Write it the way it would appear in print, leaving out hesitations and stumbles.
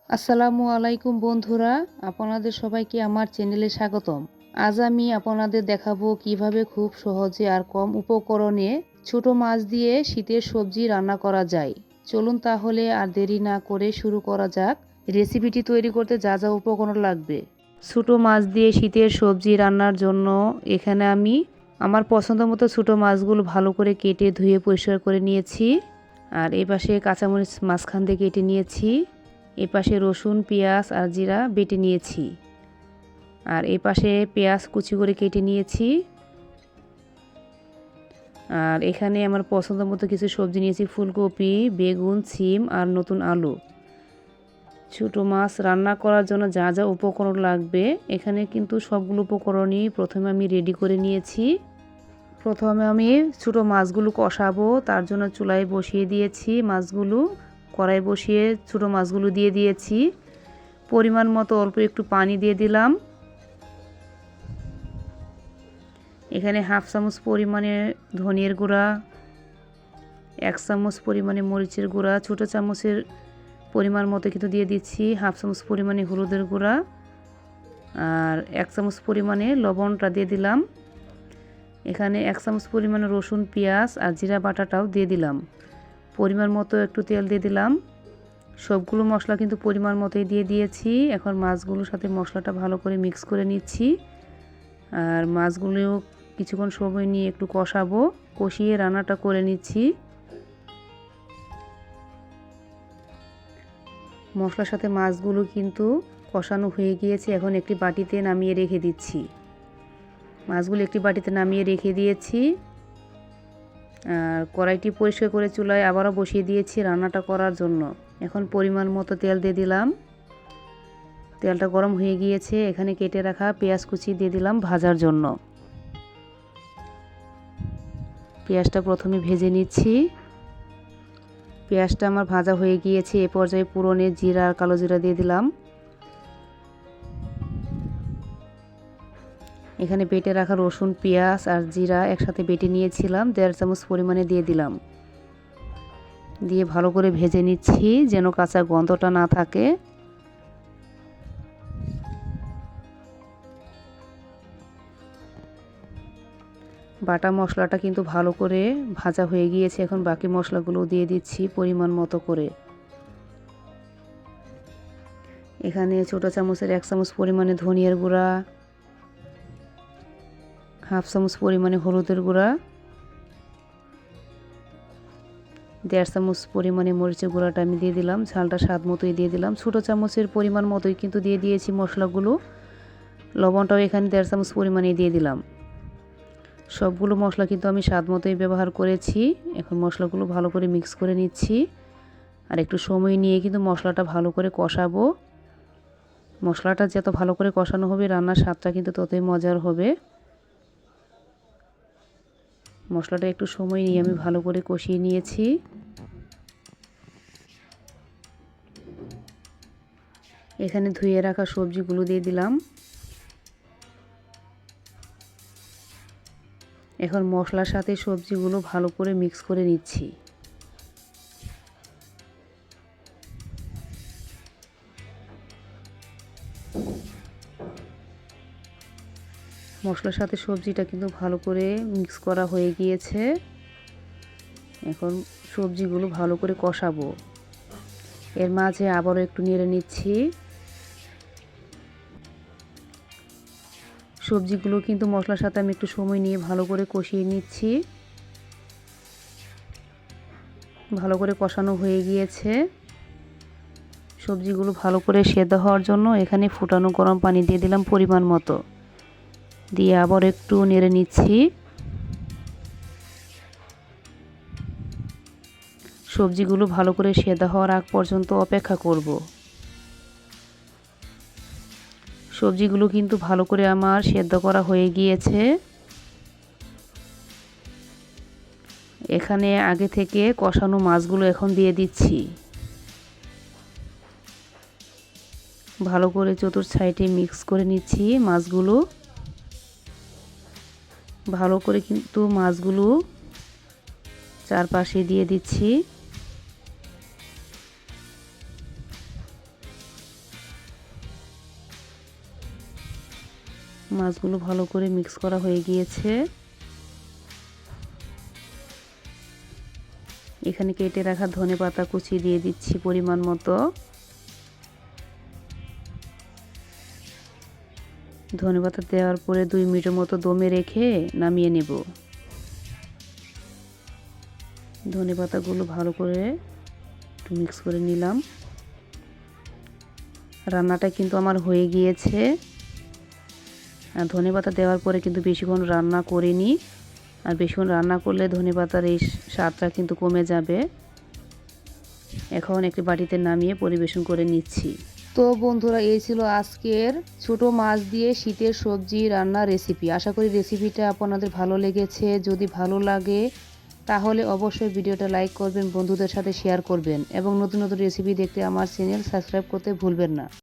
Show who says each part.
Speaker 1: আসসালামু আলাইকুম বন্ধুরা, আপনাদের সবাইকে আমার চ্যানেলে স্বাগতম। আজ আমি আপনাদের দেখাবো কিভাবে খুব সহজে আর কম উপকরণে ছোট মাছ দিয়ে শীতের সবজি রান্না করা যায়। চলুন তাহলে আর দেরি না করে শুরু করা যাক। রেসিপিটি তৈরি করতে যা যা উপকরণ লাগবে। ছোট মাছ দিয়ে শীতের সবজি রান্নার জন্য এখানে আমি আমার পছন্দ মতো ছোটো মাছগুলো ভালো করে কেটে ধুয়ে পরিষ্কার করে নিয়েছি। আর এই পাশে কাঁচামরিচ মাঝখান দিয়ে কেটে নিয়েছি। এই পাশে রসুন, পেঁয়াজ আর জিরা বেটে নিয়েছি। আর এই পাশে পেঁয়াজ কুচি করে কেটে নিয়েছি। আর এখানে আমার পছন্দ মতো কিছু সবজি নিয়েছি, ফুলকপি, বেগুন, সিম আর নতুন আলু। ছোটো মাছ রান্না করার জন্য যা যা উপকরণ লাগবে এখানে কিন্তু সবগুলো উপকরণই প্রথমে আমি রেডি করে নিয়েছি। প্রথমে আমি ছোটো মাছগুলো কষাবো, তার জন্য চুলায় বসিয়ে দিয়েছি মাছগুলো। কড়াই বসিয়ে ছোটো মাছগুলো দিয়ে দিয়েছি। পরিমাণ মতো অল্প একটু পানি দিয়ে দিলাম। এখানে হাফ চামচ পরিমাণে ধনিয়ার গুঁড়া, 1 চামচ পরিমাণে মরিচের গুঁড়া, ছোটো চামচের পরিমাণ মতো কিন্তু দিয়ে দিচ্ছি হাফ চামচ পরিমাণে হলুদের গুঁড়া, আর 1 চামচ পরিমাণে লবণটা দিয়ে দিলাম। এখানে 1 চামচ পরিমাণে রসুন, পেঁয়াজ আর জিরা বাটাটাও দিয়ে দিলাম। পরিমাণ মতো একটু তেল দিয়ে দিলাম। সবগুলো মশলা কিন্তু পরিমাণ মতোই দিয়ে দিয়েছি। এখন মাছগুলোর সাথে মশলাটা ভালো করে মিক্স করে নিচ্ছি। আর মাছগুলোও কিছুক্ষণ সময় নিয়ে একটু কষাবো, কষিয়ে রান্নাটা করে নিচ্ছি। মশলার সাথে মাছগুলো কিন্তু কষানো হয়ে গিয়েছে। এখন একটি বাটিতে নামিয়ে রেখে দিচ্ছি। মাছগুলো একটি বাটিতে নামিয়ে রেখে দিয়েছি। আর কড়াইটি পরিষ্কার করে চুলায় আবারও বসিয়ে দিয়েছি রান্নাটা করার জন্য। এখন পরিমাণ মতো তেল দিয়ে দিলাম। তেলটা গরম হয়ে গিয়েছে। এখানে কেটে রাখা পেঁয়াজ কুচি দিয়ে দিলাম ভাজার জন্য। পেঁয়াজটা প্রথমে ভেজে নিচ্ছি। পেঁয়াজটা আমার ভাজা হয়ে গিয়েছে। এ পর্যায়ে পুরনে জিরা আর কালো জিরা দিয়ে দিলাম। এখানে বেটে রাখা রসুন, পেঁয়াজ আর জিরা একসাথে বেটে নিয়েছিলাম, 1.5 চামচ পরিমাণে দিয়ে দিলাম। দিয়ে ভালো করে ভেজে নিচ্ছি যেন কাঁচা গন্ধটা না থাকে। বাটা মশলাটা কিন্তু ভালো করে ভাজা হয়ে গিয়েছে। এখন বাকি মশলাগুলো দিয়ে দিচ্ছি পরিমাণ মতো করে। এখানে ছোটো চামচের 1 চামচ পরিমাণে ধনিয়ার গুঁড়া, হাফ চামচ পরিমাণে হলুদের গুঁড়া, 1.5 চামচ পরিমাণে মরিচের গুঁড়াটা আমি দিয়ে দিলাম। ঝালটা স্বাদ মতোই দিয়ে দিলাম। ছোটো চামচের পরিমাণ মতোই কিন্তু দিয়ে দিয়েছি মশলাগুলো। লবণটাও এখানে 1.5 চামচ পরিমাণে দিয়ে দিলাম। সবগুলো মশলা কিন্তু আমি স্বাদ মতোই ব্যবহার করেছি। এখন মশলাগুলো ভালো করে মিক্স করে নিচ্ছি। আর একটু সময় নিয়ে কিন্তু মশলাটা ভালো করে কষাবো। মশলাটা যত ভালো করে কষানো হবে রান্নার স্বাদটা কিন্তু ততই মজার হবে। মশলাটা একটু সময় নিয়ে আমি ভালো করে কষিয়ে নিয়েছি। এখানে ধুয়ে রাখা সবজিগুলো দিয়ে দিলাম। এখন মশলার সাথে সবজিগুলো ভালো করে মিক্স করে নিচ্ছি। মশলার সাথে সবজিটা কিন্তু ভালো করে মিক্স করা হয়ে গিয়েছে। এখন সবজিগুলো ভালো করে কষাবো। এর মাঝে আবারও একটু নেড়ে নিচ্ছি। সবজিগুলো কিন্তু মশলার সাথে আমি একটু সময় নিয়ে ভালো করে কষিয়ে নিচ্ছি। ভালো করে কষানো হয়ে গিয়েছে। সবজিগুলো ভালো করে সেদ্ধ হওয়ার জন্য এখানে ফুটানো গরম পানি দিয়ে দিলাম পরিমাণ মতো। দিয়ে আবার একটু নেড়ে নিচ্ছি। সবজিগুলো ভালো করে সেদ্ধ হওয়ার আগ পর্যন্ত অপেক্ষা করব। সবজিগুলো কিন্তু ভালো করে আমার সেদ্ধ করা হয়ে গিয়েছে। এখানে আগে থেকে কষানো মাছগুলো এখন দিয়ে দিচ্ছি। ভালো করে চতুর সাইডে মিক্স করে নিচ্ছি মাছগুলো। ভালো করে কিন্তু মাছগুলো চারপাশে দিয়ে দিচ্ছি। মাছগুলো ভালো করে মিক্স করা হয়ে গিয়েছে। এখানে কেটে রাখা ধনেপাতা কুচি দিয়ে দিচ্ছি পরিমাণ মতো। ধনেপাতা দেওয়ার পরে 2 মিনিটের মতো দমে রেখে নামিয়ে নেব। ধনেপাতাগুলো ভালো করে একটু মিক্স করে নিলাম। রান্নাটা কিন্তু আমার হয়ে গিয়েছে। আর ধনেপাতা দেওয়ার পরে কিন্তু বেশিক্ষণ রান্না করিনি, আর বেশিক্ষণ রান্না করলে ধনেপাতার এই স্বাদটা কিন্তু কমে যাবে। এখন একটি বাটিতে নামিয়ে পরিবেশন করে নিচ্ছি। তো বন্ধুরা, এই ছিল আজকের ছোট মাছ দিয়ে শীতের সবজি রান্নার রেসিপি। আশা করি রেসিপিটা আপনাদের ভালো লেগেছে। যদি ভালো লাগে তাহলে অবশ্যই ভিডিওটা লাইক করবেন, বন্ধুদের সাথে শেয়ার করবেন এবং নতুন নতুন রেসিপি দেখতে আমার চ্যানেল সাবস্ক্রাইব করতে ভুলবেন না।